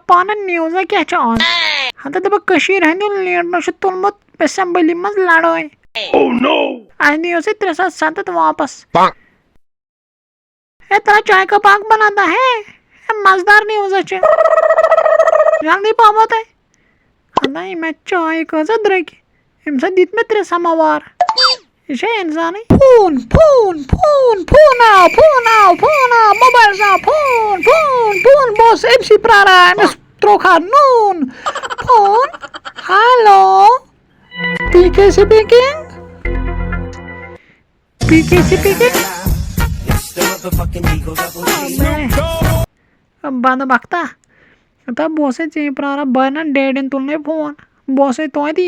پانہ نیوز کیا آن ہتا دپ ہند لیڈر تلمت اسمبلی مز لڑائی نیو سے 370 واپس ترا چائے کا پاک بناتا ہے مزدار نیوز جلدی پاو تہ خدا میں چائے کزا درک ام سا دت میں 3 سماوار یہ انسان فون فون فون فون آو فون آو فون آو موبائل آو فون فون فون بوس ام سی پرارا امس تروکھا نون فون ہالو پی کے سپیکنگ پی کے سپیکنگ بند بختا بوسے ٹھیک پرارا بنا ڈیڈین تلنے فون بوسے توتہ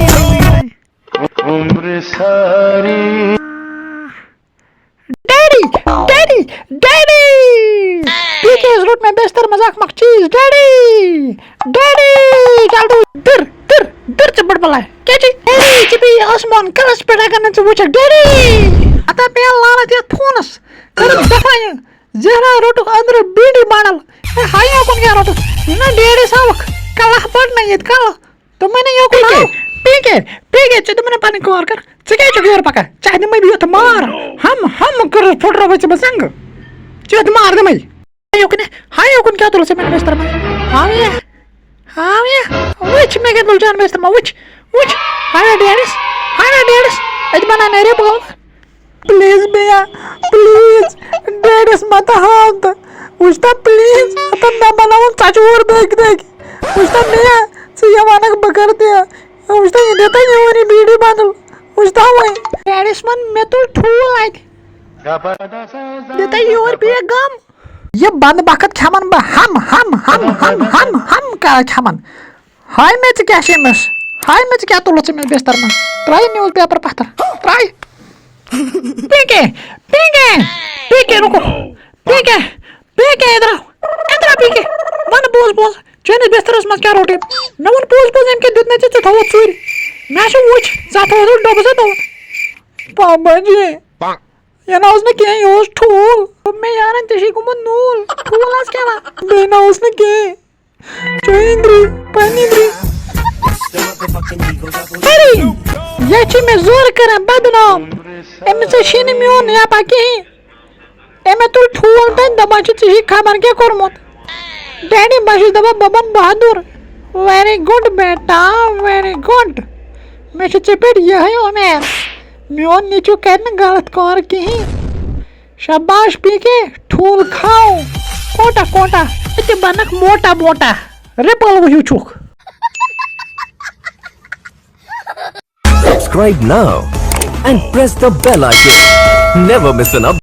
ڈیڈی ڈیڈی ڈیڈی پی کے روٹ میں بیستر مذاق مک چیز ڈیڈی ڈیڈی جلدی در در در چپڑ بلائے کیا چی ڈیڈی چپی آسمان کلس پہ اگر ژٕ وچھکھ ڈیڈی اتا پہ لانت یتھ فونس کر دفاع زہرا روٹک اندر بیڈی بانل ہائی اوکن کیا روٹک نہ ڈیڈی ساوک کلہ پڑنا یت کل تو میں نے یوکن پی کے ژٕ دِ مےٚ پنٕنۍ کار کر ژٕ کیٛازِ چھُکھ یورٕ پکان ژٕ دِمے بہٕ یتھ مار ہم کر پھٹراوے ژٕ بہٕ زنٛگہٕ ژٕ یتھ مار دِمے ہائی اوکن کیا تُل ژےٚ مےٚ بستر منٛز ہاویا وٕچھ مےٚ کیٛاہ تُل جان بستر منٛز وٕچھ وٕچھ ہاویا ڈیڈس اتہِ بناو نہ رِپ پلیز بیا پلیز ڈیڈس مت ہاو تو وچھتا پلیز میں بناؤں ژور دگ دگ وچھتا میا ژٕ ونک بہ کر دیا وچھتا یہ دیتا یہ بیڈی بندل وچھتا وۄنۍ ڈیڈس من مے تُل ٹھوٗل اتہِ دیتا یور بیٚیہِ غم یہ بند بخت کھٮ۪من بہ ہم کر کھٮ۪من ہاے مےٚ ژٕ کیٛاہ چھِ أمِس ہاے مےٚ ژٕ کیٛاہ تُلُتھ ژٕ مےٚ بستر منٛز ترٛایہِ نِوٕز پیپر پتھر ترٛایہِ پیکے رکو پیکے ادھر پیکے ون بوز چٲنِس بسترس منٛز کیٛاہ روٹے مےٚ ووٚن بوز أمۍ کیٛاہ دیُت مےٚ ژےٚ تھوٚوُتھ ژوٗرِ مےٚ چھُ وٕچھ ژےٚ تھوٚوُتھ ڈۄبہٕ زٕ تھوٚوُتھ بابا جی یہ نہ اوس نہٕ کینٛہہ یہِ اوس ٹھوٗل دوٚپ مےٚ یارن ژےٚ چھُے گوٚمُت نوٗل ٹھوٗل حظ کھٮ۪وان بیٚیہِ نہ اوس نہٕ کینٛہہ چٲنٛدرِ پنٛنہِ یہ چھِ مےٚ زورٕ کران بدنام أمِس چھِ نہٕ میون یپا کِہیٖنۍ أمۍ تُل ٹھوٗل تَتہِ دپان چھِ ژےٚ چھُے خبر کیٛاہ کوٚرمُت ڈیڈی بہٕ چھُس دپان بہٕ بن بہادُر ویری گُڈ بیٹا ویری گُڈ مےٚ چھُ ژےٚ پٮ۪ٹھ یِہے اُمید میون نیٚچوٗ کرِ نہٕ غلط کار کِہیٖنۍ شاباش پی کے ٹھوٗل کھاو کوٹا کوٹا ژٕ تہِ بنکھ موٹا موٹا رِپل ہیوٗ چھُکھ Subscribe now and press the bell icon. Never miss an update.